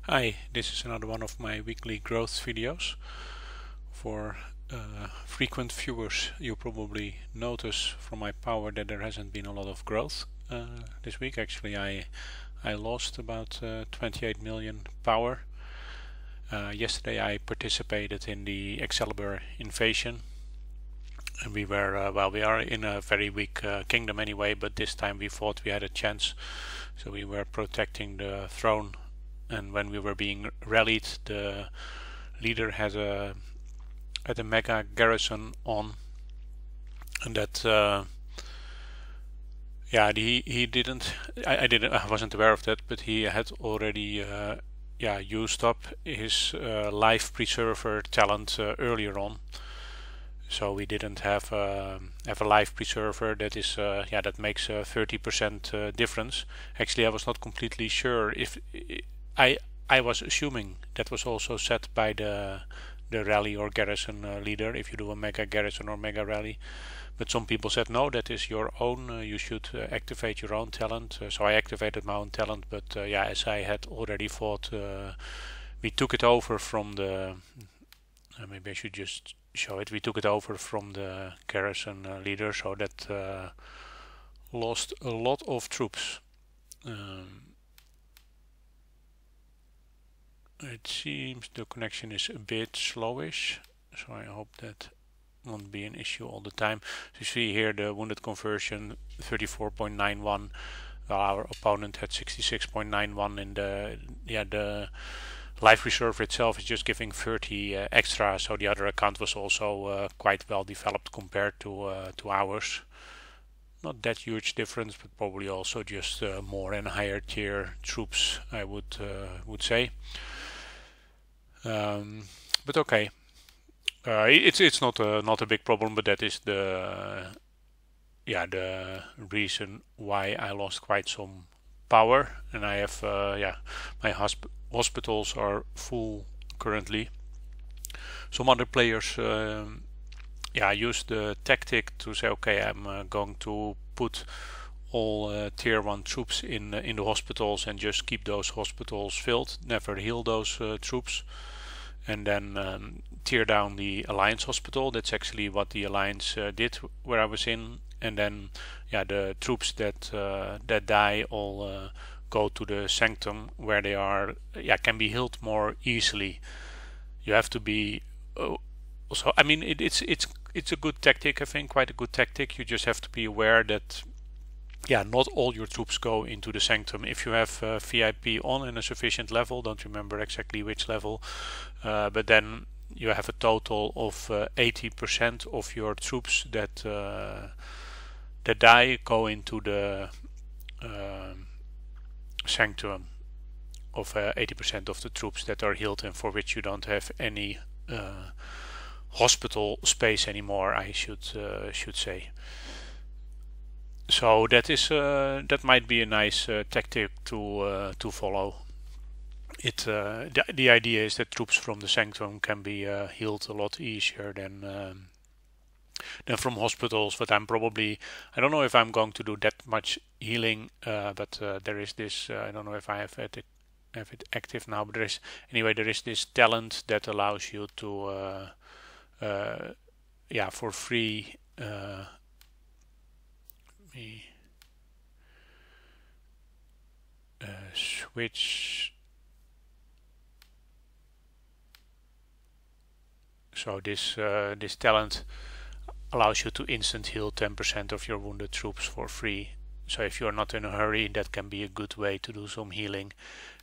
Hi, this is another one of my weekly growth videos. For frequent viewers, you probably notice from my power that there hasn't been a lot of growth this week. Actually, I lost about 28 million power. Yesterday I participated in the Excalibur invasion. And we were, we are in a very weak kingdom anyway, but this time we thought we had a chance. So we were protecting the throne, and when we were being rallied, the leader had a mega garrison on, and that he didn't. I wasn't aware of that, but he had already used up his life preserver talent earlier on. So we didn't have a life preserver that is that makes a 30% difference. Actually, I was not completely sure if I was assuming that was also set by the rally or garrison leader if you do a mega garrison or mega rally. But some people said no, that is your own. You should activate your own talent. So I activated my own talent. But as I had already thought, we took it over from the. Maybe I should just show it. We took it over from the garrison leader, so that lost a lot of troops. It seems the connection is a bit slowish, so I hope that won't be an issue all the time. So you see here the wounded conversion 34.91, while our opponent had 66.91, and the life reserve itself is just giving 30 extra, so the other account was also quite well developed compared to ours. Not that huge difference, but probably also just more and higher tier troops, I would say. But okay, it's not a big problem, but that is the reason why I lost quite some power, and I have my hospitals are full currently. Some other players use the tactic to say, okay, I'm going to put all tier 1 troops in the hospitals and just keep those hospitals filled, never heal those troops, and then tear down the Alliance hospital. That's actually what the Alliance did where I was in, and then the troops that die all go to the Sanctum, where they are can be healed more easily. You have to be also, I mean, it's a good tactic, I think, quite a good tactic. You just have to be aware that not all your troops go into the Sanctum. If you have VIP on in a sufficient level, don't remember exactly which level, but then you have a total of 80% of your troops that die go into the Sanctum, of 80% of the troops that are healed and for which you don't have any hospital space anymore, I should say. So that is that might be a nice tactic to follow. The idea is that troops from the Sanctum can be healed a lot easier than from hospitals. But I don't know if I'm going to do that much healing. But there is this. I don't know if I have it active now. But there is this talent that allows you to for free. Switch. So this talent allows you to instant heal 10% of your wounded troops for free. So if you're not in a hurry, that can be a good way to do some healing.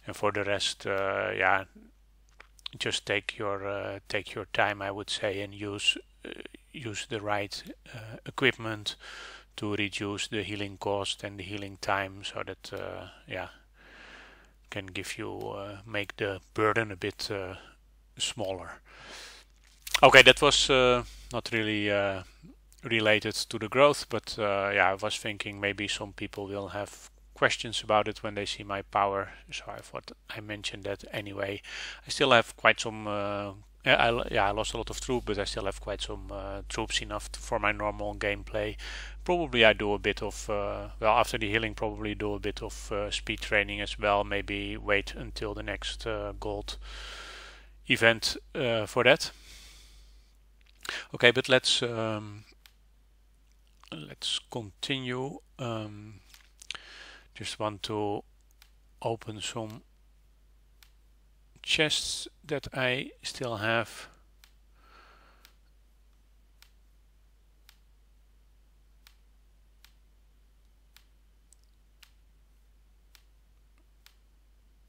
And for the rest, just take your time, I would say, and use the right equipment to reduce the healing cost and the healing time, so that can give you make the burden a bit smaller. Okay, that was not really related to the growth, but I was thinking maybe some people will have questions about it when they see my power, so I thought I mentioned that anyway. I still have quite some I lost a lot of troops, but I still have quite some troops enough for my normal gameplay. Probably I do a bit of well, after the healing, probably do a bit of speed training as well. Maybe wait until the next gold event for that. Okay, but let's continue. Just want to open some chests that I still have.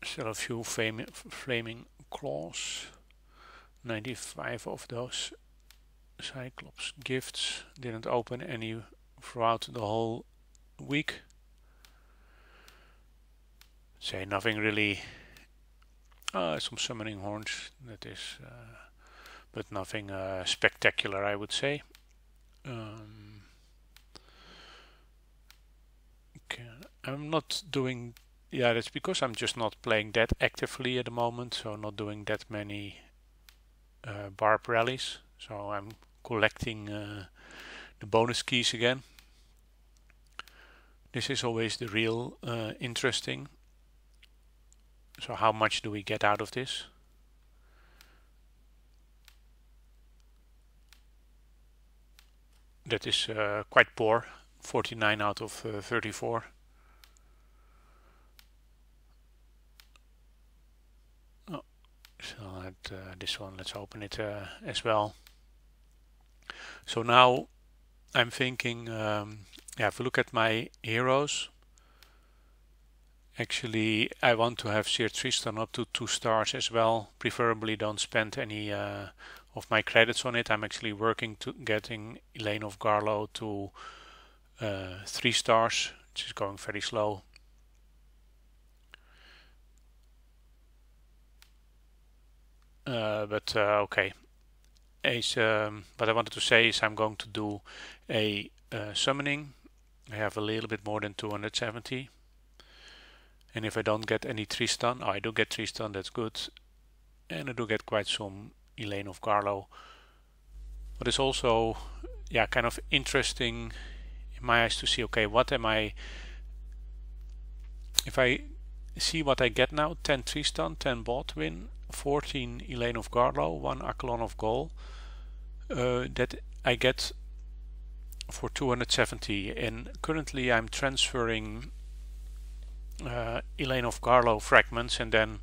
Still a few flaming claws. 95 of those Cyclops gifts. Didn't open any throughout the whole week. Say nothing really. Some summoning horns, that is, but nothing spectacular, I would say. Okay, I'm not doing. Yeah, that's because I'm just not playing that actively at the moment, so not doing that many barb rallies. So I'm collecting the bonus keys again. This is always the real interesting. So how much do we get out of this? That is quite poor. 49 out of 34. Oh, so this one, let's open it as well. So now I'm thinking, yeah, if we look at my heroes, actually I want to have Sir Tristan up to 2 stars as well. Preferably don't spend any of my credits on it. I'm actually working to getting Elaine of Garlow to 3 stars, which is going very slow. But okay. What I wanted to say is I'm going to do a summoning. I have a little bit more than 270. And if I don't get any Tristan, I do get Tristan, that's good. And I do get quite some Elaine of Garlow. But it's also, yeah, kind of interesting in my eyes to see, okay, what am I, if I see what I get now, 10 Tristan, 10 Baldwin, 14 Elaine of Garlow, 1 Avalon of Gaul, that I get for 270. And currently I'm transferring Elaine of Garlow fragments, and then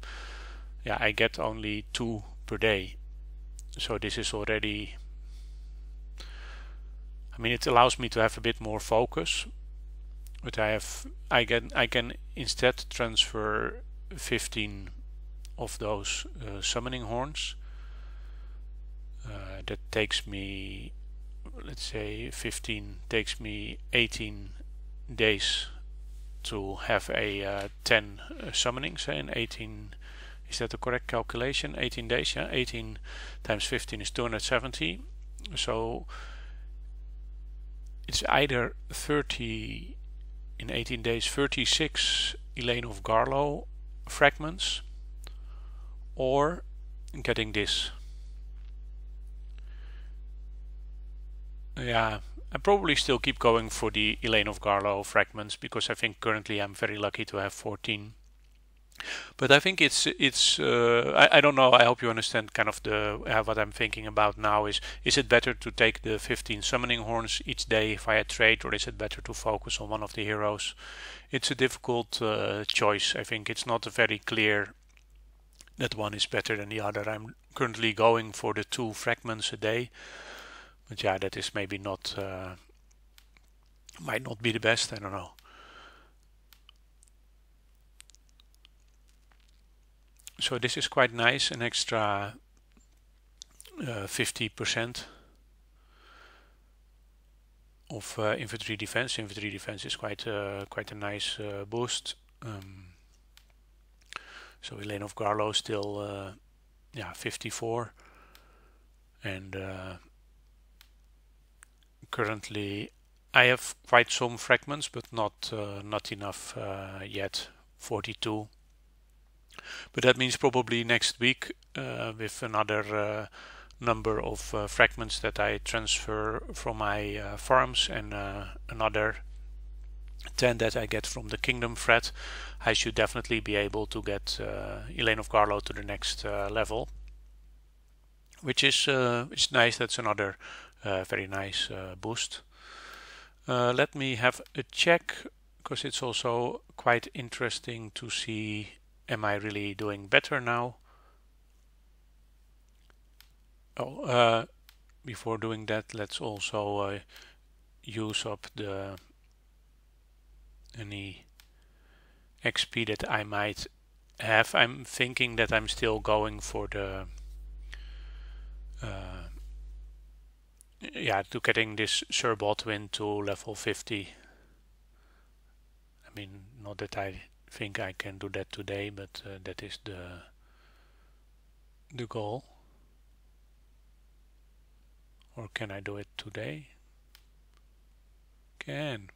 yeah, I get only 2 per day. So this is already, I mean, it allows me to have a bit more focus, but I can instead transfer 15 of those summoning horns. That takes me, let's say 15 takes me 18 days to have a 10 summonings, and 18, is that the correct calculation? 18 days, yeah, 18 times 15 is 270. So it's either 30 in 18 days, 36 Elaine of Garlow fragments, or getting this. Yeah, I probably still keep going for the Elaine of Garlow fragments, because I think currently I'm very lucky to have 14. But I think it's I don't know, I hope you understand kind of the what I'm thinking about now is it better to take the 15 summoning horns each day via trade, or is it better to focus on one of the heroes? It's a difficult choice. I think it's not very clear that one is better than the other. I'm currently going for the 2 fragments a day, but yeah, that is maybe not might not be the best, I don't know. So this is quite nice, an extra 50% of infantry defense. Infantry defense is quite a nice boost. So Elaine of Garlow still, yeah, 54, and currently I have quite some fragments, but not enough yet. 42. But that means probably next week with another number of fragments that I transfer from my farms and another 10 that I get from the Kingdom thread, I should definitely be able to get Elaine of Garlow to the next level, which is nice. That's another very nice boost. Let me have a check, because it's also quite interesting to see, am I really doing better now? Oh, before doing that, let's also use up the any XP that I might have. I'm thinking that I'm still going for the to getting this Sir Baldwin to level 50. I mean, not that I think I can do that today, but that is the goal. Or can I do it today? Can.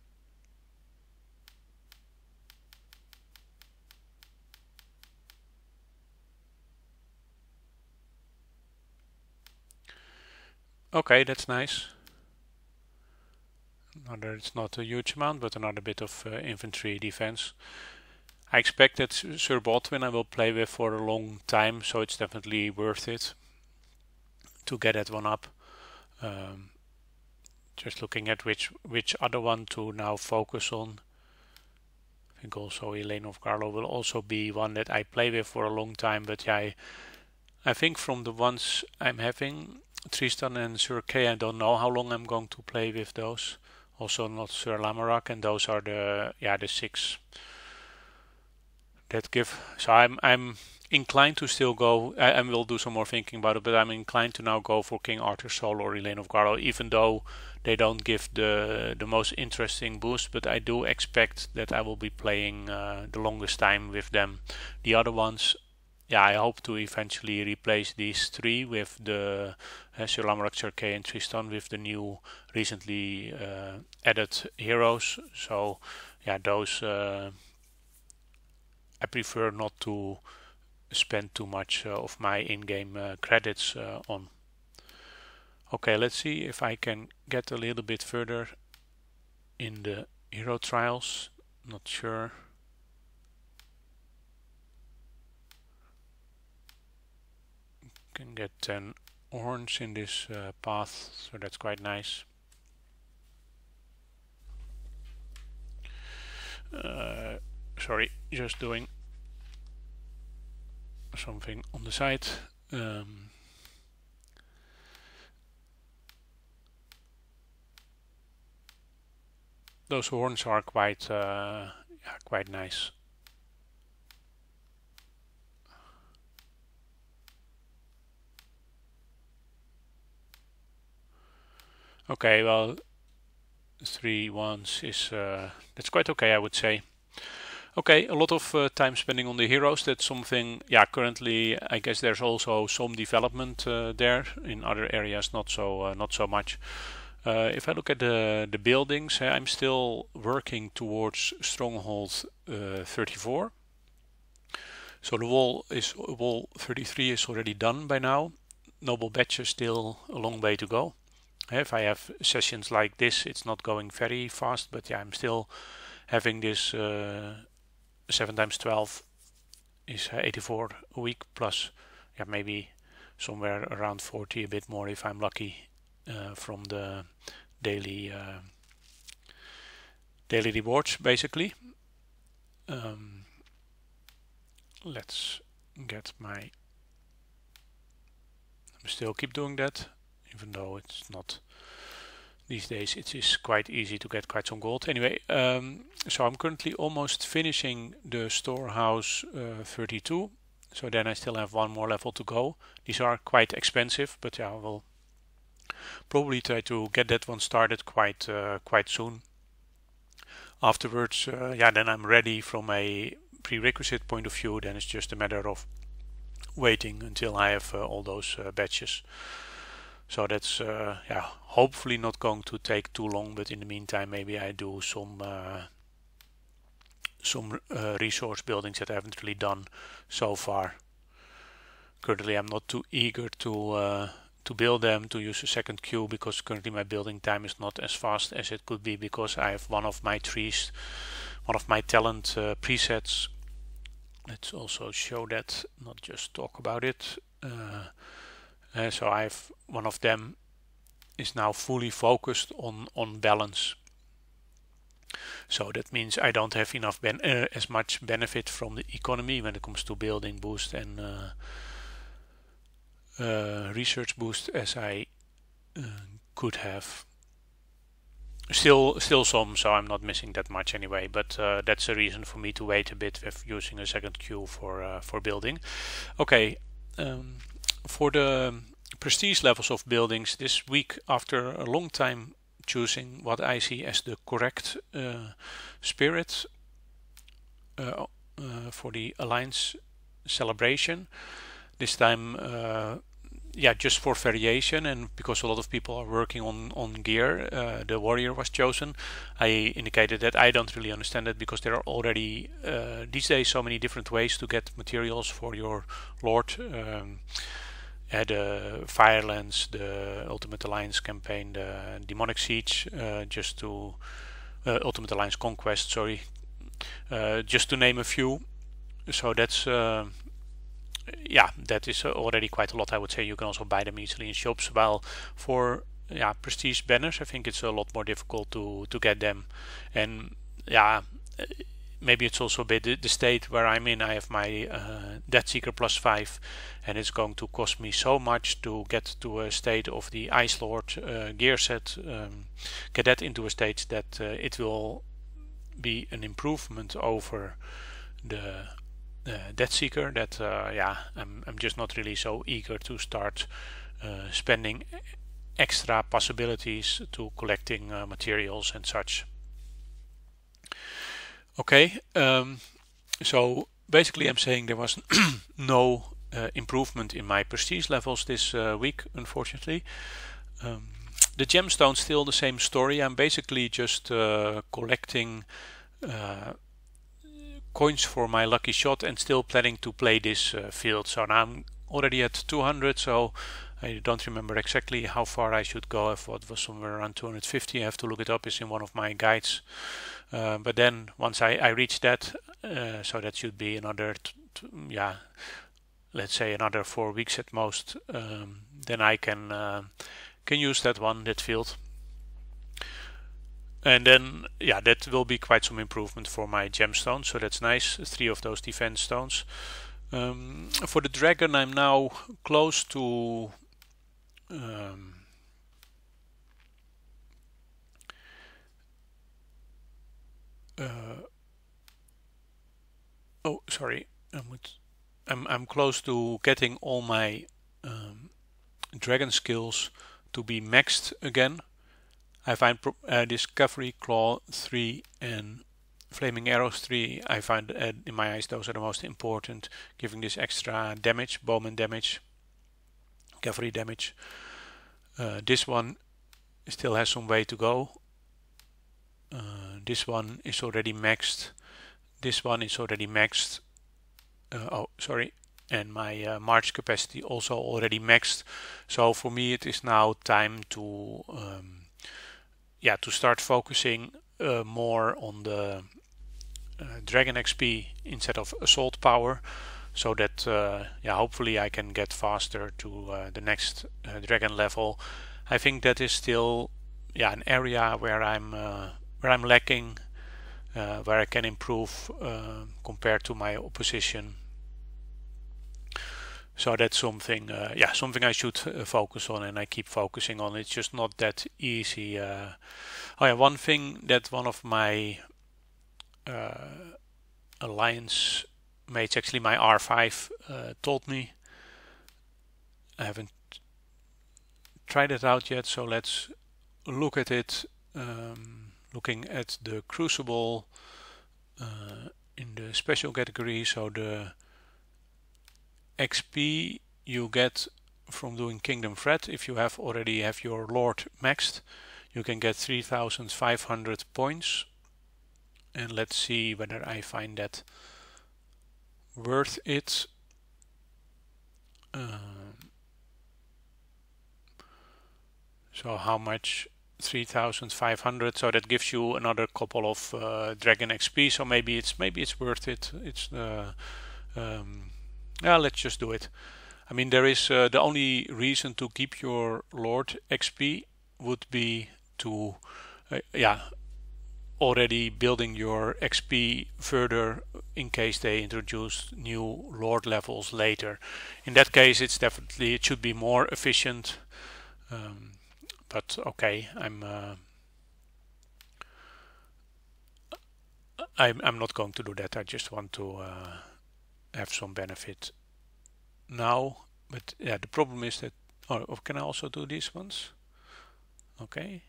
Okay, that's nice. It's not a huge amount, but another bit of infantry defense. I expect that Sir Baldwin I will play with for a long time, so it's definitely worth it to get that one up. Just looking at which other one to now focus on. I think also Elaine of Garlow will also be one that I play with for a long time, but yeah, I think from the ones I'm having, Tristan and Sir Kay, I don't know how long I'm going to play with those. Also not Sir Lamorak, and those are the 6 that give. So I'm inclined to still go. I will do some more thinking about it, but I'm inclined to now go for King Arthur's Soul or Elaine of Garlow, even though they don't give the most interesting boost. But I do expect that I will be playing the longest time with them. The other ones, I hope to eventually replace these 3 with the Sir Lamorak, Sir Kay and Tristan with the new recently added heroes. So those I prefer not to spend too much of my in-game credits on. Okay, let's see if I can get a little bit further in the hero trials. Not sure. Can get 10 horns in this path, so that's quite nice. Sorry, just doing something on the side. Those horns are quite nice. Okay, well, 3 ones is that's quite okay, I would say. Okay, a lot of time spending on the heroes. That's something. Currently, I guess there's also some development there. In other areas, not so much. If I look at the buildings, I'm still working towards Stronghold 34. So the wall 33 is already done by now. Noble Badge is still a long way to go. If I have sessions like this, it's not going very fast, but I'm still having this 7 times 12 is 84 a week, plus maybe somewhere around 40, a bit more if I'm lucky, from the daily rewards, basically. Let's get my. I'm still keep doing that, even though it's not. These days it is quite easy to get quite some gold. Anyway, so I'm currently almost finishing the storehouse 32. So then I still have 1 more level to go. These are quite expensive, but I will probably try to get that one started quite soon. Afterwards, then I'm ready from a prerequisite point of view. Then it's just a matter of waiting until I have all those badges. So that's hopefully not going to take too long, but in the meantime maybe I do some some resource buildings that I haven't really done so far. Currently I'm not too eager to build them, to use a second queue, because currently my building time is not as fast as it could be, because I have one of my trees, one of my talent presets. Let's also show that, not just talk about it. So I have one of them is now fully focused on balance. So that means I don't have enough as much benefit from the economy when it comes to building boost and research boost as I could have. Still some, so I'm not missing that much anyway, but that's a reason for me to wait a bit with using a second queue for building. Okay, for the prestige levels of buildings this week, after a long time choosing what I see as the correct spirit for the Alliance celebration, this time just for variation, and because a lot of people are working on gear, the warrior was chosen. I indicated that I don't really understand it, because there are already these days so many different ways to get materials for your lord. The Firelands, the Ultimate Alliance campaign, the Demonic Siege, just to Ultimate Alliance Conquest, sorry, just to name a few. So that's that is already quite a lot, I would say. You can also buy them easily in shops, while for prestige banners I think it's a lot more difficult to get them. And maybe it's also a bit the state where I'm in. I have my Deathseeker +5, and it's going to cost me so much to get to a state of the Ice Lord gear set, get that into a state that it will be an improvement over the Deathseeker, that I'm just not really so eager to start spending extra possibilities to collecting materials and such. Okay, so basically I'm saying there was no improvement in my prestige levels this week, unfortunately. The gemstones, still the same story. I'm basically just collecting coins for my lucky shot, and still planning to play this field. So now I'm already at 200, so I don't remember exactly how far I should go. I thought it was somewhere around 250. I have to look it up, it's in one of my guides. But then once I reach that, so that should be another let's say another 4 weeks at most, then I can use that field. And then that will be quite some improvement for my gemstones, so that's nice. 3 of those defense stones. For the dragon, I'm now close to oh, sorry. I'm close to getting all my dragon skills to be maxed again. I find Discovery Claw 3 and Flaming Arrows 3, I find in my eyes those are the most important, giving this extra damage, bowman damage, cavalry damage. This one still has some way to go. This one is already maxed. This one is already maxed. Oh, sorry. And my march capacity also already maxed. So for me it is now time to to start focusing more on the dragon XP instead of assault power, so that hopefully I can get faster to the next dragon level. I think that is still an area where I'm lacking, where I can improve compared to my opposition. So that's something something I should focus on, and I keep focusing on. It's just not that easy. One thing that one of my alliance mates, actually my R5, told me. I haven't tried it out yet, so let's look at it. Looking at the Crucible in the special category, so the XP you get from doing Kingdom Threat, if you already have your Lord maxed, you can get 3,500 points and let's see whether I find that worth it. So how much? 3,500. So that gives you another couple of Dragon XP. So maybe it's worth it. It's yeah, let's just do it. I mean, there is the only reason to keep your Lord XP would be to yeah, already building your XP further in case they introduce new Lord levels later. In that case, it should be more efficient. But okay, I'm not going to do that. I just want to have some benefit now. But yeah, the problem is that, oh, can I also do these ones? Okay,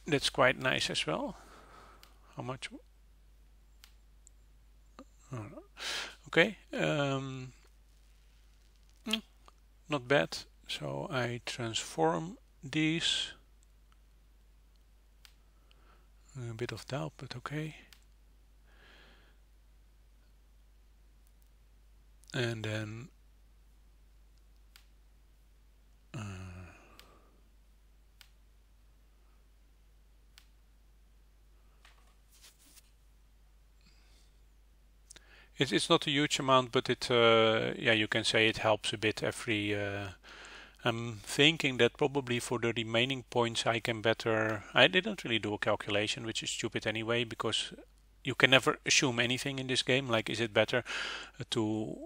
that's quite nice as well. How much? Oh, okay, not bad. So I transform these. A bit of doubt, but okay. And then it's not a huge amount, but it yeah, you can say it helps a bit every. I'm thinking that probably for the remaining points I can better. I didn't really do a calculation, which is stupid anyway, because you can never assume anything in this game. Like, is it better to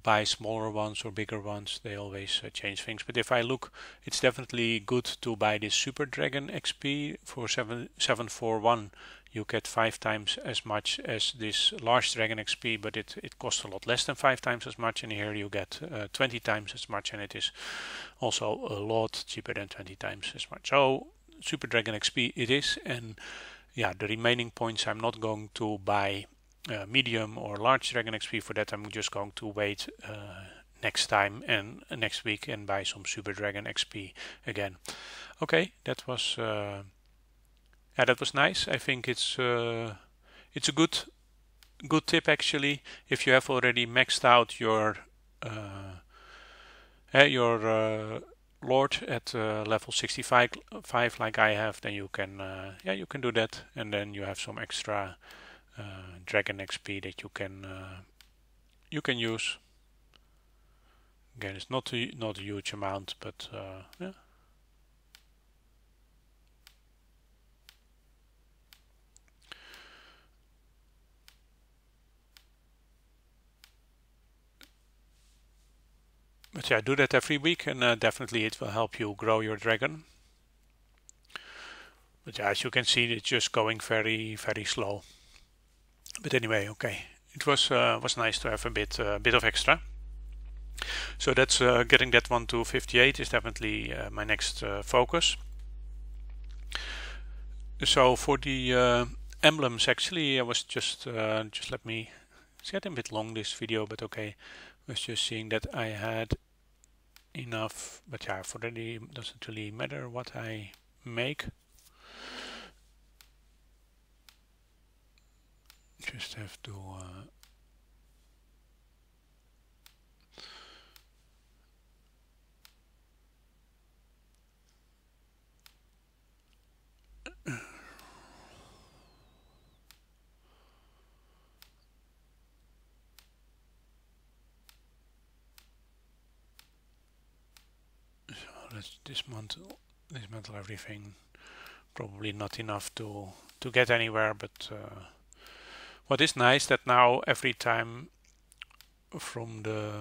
buy smaller ones or bigger ones? They always change things. But if I look, it's definitely good to buy this Super Dragon XP for 741. You get 5 times as much as this large Dragon XP, but it costs a lot less than 5 times as much. And here you get 20 times as much, and it is also a lot cheaper than 20 times as much. So Super Dragon XP it is, and yeah, the remaining points I'm not going to buy medium or large Dragon XP for that. I'm just going to wait next time and next week and buy some Super Dragon XP again. Okay, that was yeah, that was nice. I think it's a good tip actually. If you have already maxed out your Lord at level 65 like I have, then you can yeah, you can do that, and then you have some extra Dragon XP that you can use. Again, it's not a huge amount, but yeah. But yeah, do that every week, and definitely it will help you grow your dragon. But yeah, as you can see, it's just going very, very slow. But anyway, okay, it was nice to have a bit of extra. So that's getting that one to 58 is definitely my next focus. So for the emblems, actually, I was just let me. It's getting a bit long this video, but okay. I was just seeing that I had enough, but yeah, for that it doesn't really matter what I make. Just have to so let's dismantle everything. Probably not enough to get anywhere, but what is nice that now every time from the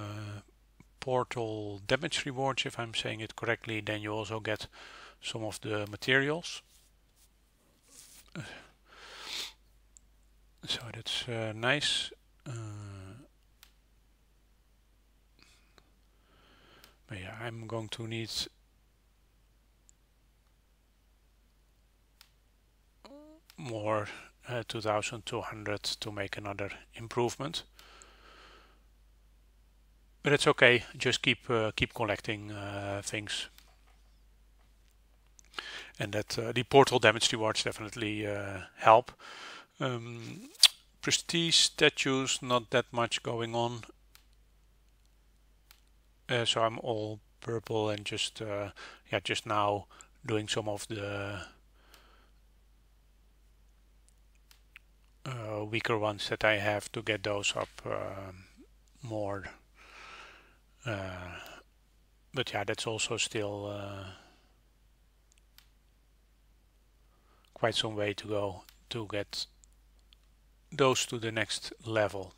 portal damage rewards, if I'm saying it correctly, then you also get some of the materials. So that's nice. But yeah, I'm going to need more 2200 to make another improvement. But it's okay, just keep collecting things. and that the portal damage rewards definitely help. Prestige statues, not that much going on, so I'm all purple and just just now doing some of the weaker ones that I have to get those up more. But yeah, that's also still quite some way to go to get those to the next level.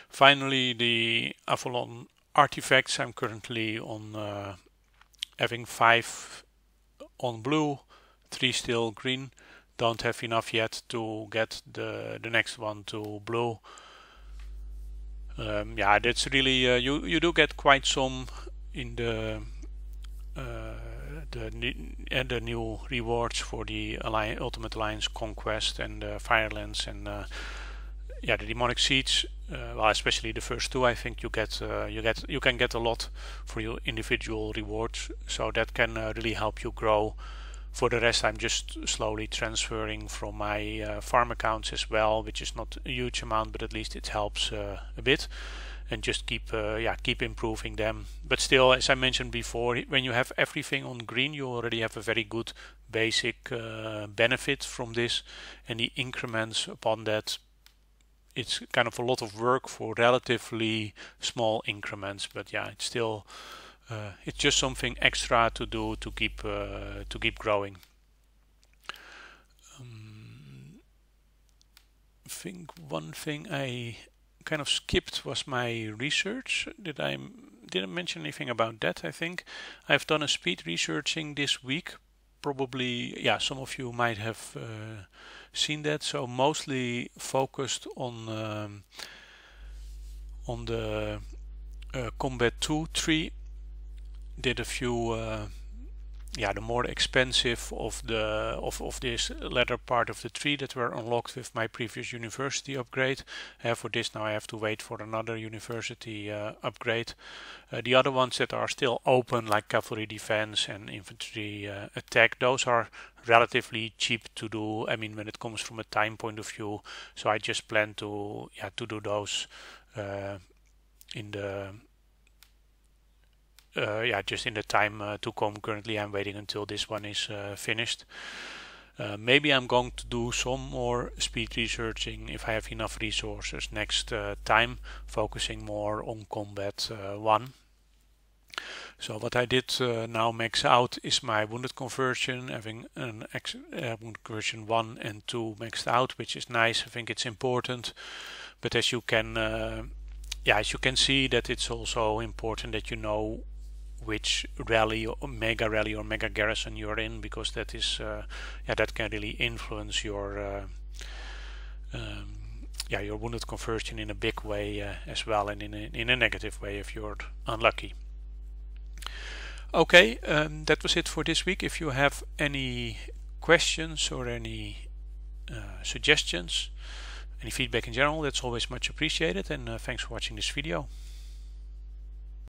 Finally, the Avalon artifacts. I'm currently on having 5 on blue, 3 still green. Don't have enough yet to get the next one to blue. Yeah, that's really you do get quite some in the new rewards for the Ultimate Alliance Conquest and Firelands and yeah, the Demonic Seeds. Well, especially the first 2, I think you can get a lot for your individual rewards, so that can really help you grow. For the rest, I'm just slowly transferring from my farm accounts as well, which is not a huge amount, but at least it helps a bit, and just keep improving them. But still, as I mentioned before, when you have everything on green, you already have a very good basic benefit from this, and the increments upon that, it's kind of a lot of work for relatively small increments. But yeah, it's still it's just something extra to do to keep growing. I think one thing I kind of skipped was my research. Didn't mention anything about that. I think I've done a speed researching this week. Probably, yeah, some of you might have seen that. So mostly focused on the Combat 2 tree. Did a few the more expensive of this latter part of the tree that were unlocked with my previous university upgrade. For this now I have to wait for another university upgrade. The other ones that are still open, like cavalry defense and infantry attack, those are relatively cheap to do. I mean, when it comes from a time point of view, so I just plan to do those in the just in the time to come. Currently I'm waiting until this one is finished. Maybe I'm going to do some more speed researching if I have enough resources next time, focusing more on Combat 1. So what I did now max out is my wounded conversion, having an wounded conversion 1 and 2 maxed out, which is nice. I think it's important. But as you can see, that it's also important that you know which rally or mega garrison you're in, because that is that can really influence your your wounded conversion in a big way as well, and in a negative way if you're unlucky. Okay, that was it for this week. If you have any questions or any suggestions, any feedback in general, that's always much appreciated, and thanks for watching this video.